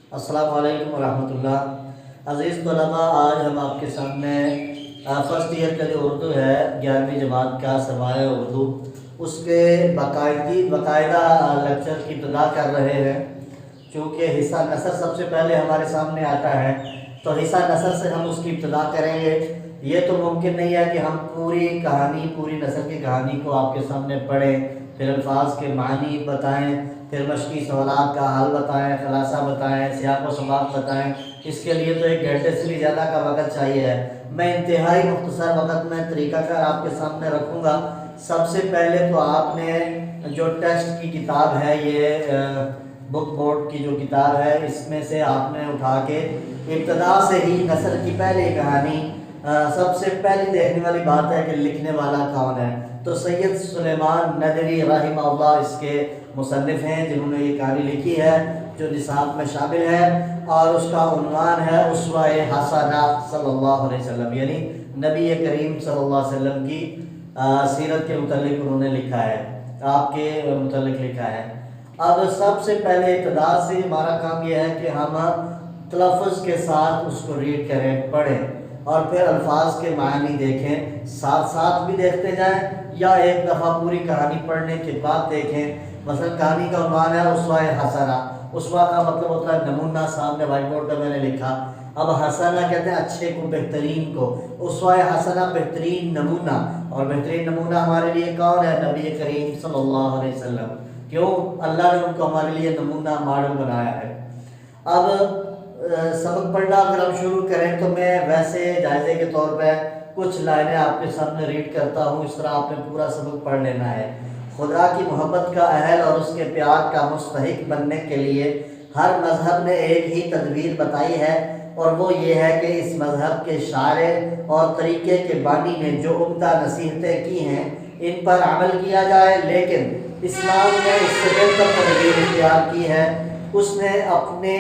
अस्सलाम वालेकुम रहमतुल्लाह। अज़ीज़ तलबा, आज हम आपके सामने फ़र्स्ट ईयर का जो उर्दू है 11वीं जमात का सरमाया उर्दू, उसके बाकायदा लेक्चर की इब्तिदा कर रहे हैं। चूँकि हिस्सा नसर सबसे पहले हमारे सामने आता है, तो हिस्सा नसर से हम उसकी इब्तिदा करेंगे। ये तो मुमकिन नहीं है कि हम पूरी कहानी, पूरी नसर की कहानी को आपके सामने पढ़ें, फिर अल्फाज के मानी बताएं, फिर मशकी सवालात का हल बताएं, खलासा बताएं, सियाक व सबाक बताएं। इसके लिए तो 1 घंटे से भी ज़्यादा का वक़्त चाहिए है। मैं इंतहाई मुख्तसर वक़्त में तरीक़ाकार आपके सामने रखूँगा। सबसे पहले तो आपने जो टेस्ट की किताब है, ये बुक बोर्ड की जो किताब है, इसमें से आपने उठा के इब्तदा से ही नसर की पहली कहानी, सबसे पहली देखने वाली बात है कि लिखने वाला कौन है। तो सैयद सुलेमान नदवी रहमहुल्लाह इसके मुसन्निफ़ हैं, जिन्होंने ये कहानी लिखी है, जो निसाब में शामिल है, और उसका उन्वान है उसवा-ए हसना सल्लल्लाहु अलैहि वसल्लम, यानी नबी करीम सल्लल्लाहु अलैहि वसल्लम की सीरत के मुतल्लिक़ उन्होंने लिखा है, आपके मुतल्लिक़ लिखा है। अब सबसे पहले इब्तिदा से हमारा काम यह है कि हम तलफ़्फ़ुज़ के साथ उसको रीड करें, पढ़ें, और फिर अल्फाज के मानी देखें, साथ साथ भी देखते जाएं, या एक दफ़ा पूरी कहानी पढ़ने के बाद देखें। मसलन कहानी का उन्वान है उसवा-ए हसना। उसवा का मतलब होता है नमूना, सामने वाइट बोर्ड पर मैंने लिखा। अब हसना कहते हैं अच्छे को, बेहतरीन को। उसवा-ए हसना बेहतरीन नमूना, और बेहतरीन नमूना हमारे लिए कौन है? नबी करीम सल्लल्लाहु अलैहि वसल्लम। क्यों? अल्लाह ने उनको हमारे लिए नमूना, मॉडल बनाया है। अब सबक पढ़ना अगर हम शुरू करें, तो मैं वैसे जायज़े के तौर पर कुछ लाइनें आपके सामने रीड करता हूँ, इस तरह आपने पूरा सबक पढ़ लेना है। खुदा की मोहब्बत का अहल और उसके प्यार का मुस्तहिक बनने के लिए हर मज़हब ने एक ही तदबीर बताई है, और वो ये है कि इस मज़हब के शायर और तरीक़े के बानी ने जो उम्दा नसीहतें की हैं, इन पर अमल किया जाए। लेकिन इस्लाम ने इससे बेहतर तदबीर इख्तियार की है। उसने अपने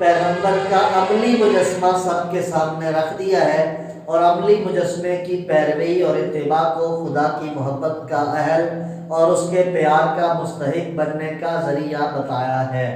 पैगंबर का अमली मुजस्मा सबके सामने रख दिया है, और अमली मुजस्मे की पैरवी और इत्तिबा को खुदा की मोहब्बत का अहल और उसके प्यार का मुस्तहिक बनने का ज़रिया बताया है।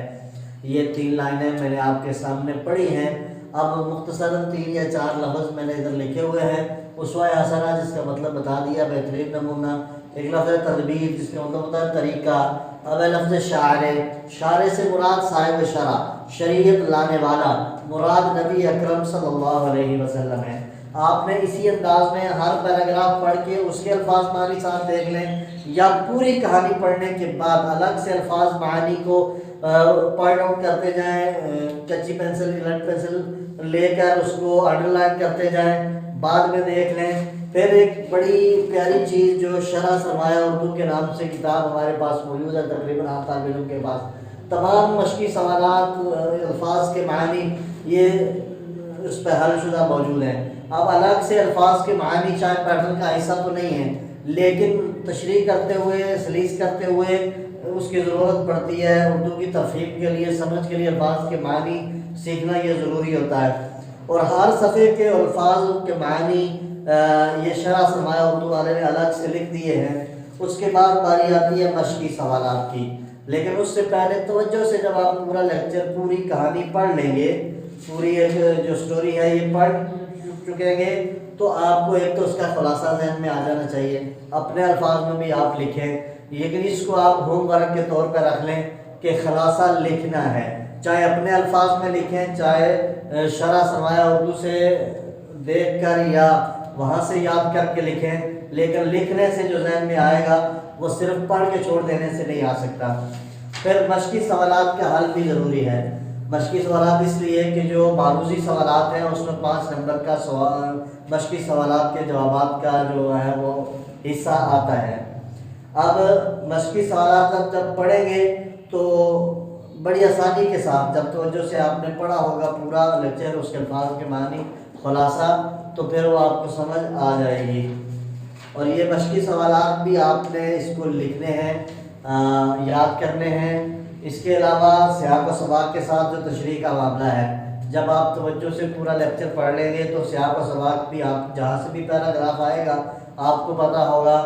ये 3 लाइनें मैंने आपके सामने पढ़ी हैं। अब मुख्तसरन 3 या 4 लफ्ज़ मैंने इधर लिखे हुए हैं। उसवा-ए हसना जिसका मतलब बता दिया, बेहतरीन नमूना। एक लफ्ज़ है तदबीर, जिसका मतलब होता है तरीका। अब है लफ्ज़ शायर से मुराद साहिब शरा, शरीयत लाने वाला, मुराद नबी अकरम सल्लल्लाहु अलैहि वसल्लम है। आपने इसी अंदाज में हर पैराग्राफ पढ़ के उसके अल्फाज मानी साथ देख लें, या पूरी कहानी पढ़ने के बाद अलग से अल्फाज मानी को पॉइंट आउट करते जाएं, कच्ची पेंसिल, इलेक्ट पेंसिल लेकर उसको अंडरलाइन करते जाएं, बाद में देख लें। फिर एक बड़ी प्यारी चीज़ जो शरह सरमाया उर्दू के नाम से किताब हमारे पास मौजूद है, तकरीबन आप तालिबों के पास तमाम मशकी सवालात, अल्फाज के मानी, ये उस पर हल शुदा मौजूद हैं। अब अलग से अल्फाज के मानी शायद पैटर्न का हिस्सा तो नहीं है, लेकिन तशरीह करते हुए, सलीस करते हुए उसकी ज़रूरत पड़ती है। उर्दू की तफ़हीम के लिए, समझ के लिए अल्फाज के मानी सीखना ये ज़रूरी होता है। और हर सफ़े के अल्फाज के मानी ये शरह सरमाया उर्दू वाले ने अलग से लिख दिए हैं। उसके बाद बारी आती है मशकी सवालात की। लेकिन उससे पहले तवज्जो से जब आप पूरा लेक्चर, पूरी कहानी पढ़ लेंगे, पूरी एक जो स्टोरी है ये पढ़ चुकेंगे, तो आपको एक तो उसका खुलासा ज़हन में आ जाना चाहिए। अपने अल्फाज में भी आप लिखें, लेकिन इसको आप होमवर्क के तौर पर रख लें कि खुलासा लिखना है। चाहे अपने अल्फाज में लिखें, चाहे शरह सरमाया उर्दू से देख कर या वहाँ से याद करके लिखें, लेकिन लिखने से जो ज़हन में आएगा वो सिर्फ पढ़ के छोड़ देने से नहीं आ सकता। फिर मशकी सवालात का हल भी ज़रूरी है। मशकी सवालात इसलिए कि जो मारूज़ी सवालात हैं उसमें 5 नंबर का सवाल, मशकी सवालात के जवाबात का जो है वो हिस्सा आता है। अब मशकी सवालात जब पढ़ेंगे तो बड़ी आसानी के साथ, जब तवज्जो से आपने पढ़ा होगा पूरा लेक्चर, उसके अल्फाज के मानी, खुलासा, तो फिर वो आपको समझ आ जाएगी। और ये मशकी सवालात भी आपने इसको लिखने हैं, याद करने हैं। इसके अलावा सियाक व सबाक के साथ जो तशरीह का मामला है, जब आप तवज्जो से पूरा लेक्चर पढ़ लेंगे तो सियाक व सबाक भी, आप जहाँ से भी पैराग्राफ आएगा आपको पता होगा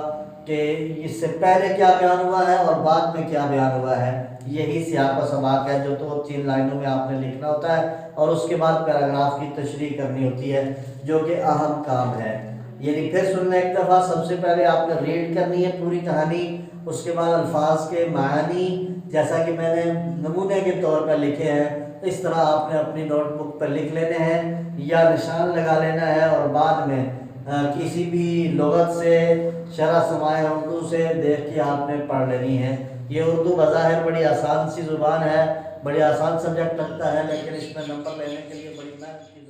کہ اس سے پہلے کیا بیان ہوا ہے اور بعد میں کیا بیان ہوا ہے، یہی سیاق و سباق ہے جو 2-3 لائنوں میں آپ نے لکھنا ہوتا ہے اور اس کے بعد پیراگراف کی تشریح کرنی ہوتی ہے جو کہ اہم کام ہے۔ یعنی پھر سننا ایک دفعہ، سب سے پہلے آپ نے ریڈ کرنی ہے پوری کہانی، اس کے بعد الفاظ کے معانی جیسا کہ میں نے نمونے کے طور پر لکھے ہیں اس طرح آپ نے اپنی نوٹ بک پر لکھ لینے ہیں یا نشان لگا لینا ہے، اور بعد میں کسی بھی لغت سے شرح سماع اردو سے دیکھ کے آپ نے پڑھ لینی ہے۔ یہ اردو بظاہر بڑی آسان سی زبان ہے، بڑی آسان سبجیکٹ لگتا ہے، لیکن اس میں نمبر لینے کے لیے بڑی محنت کی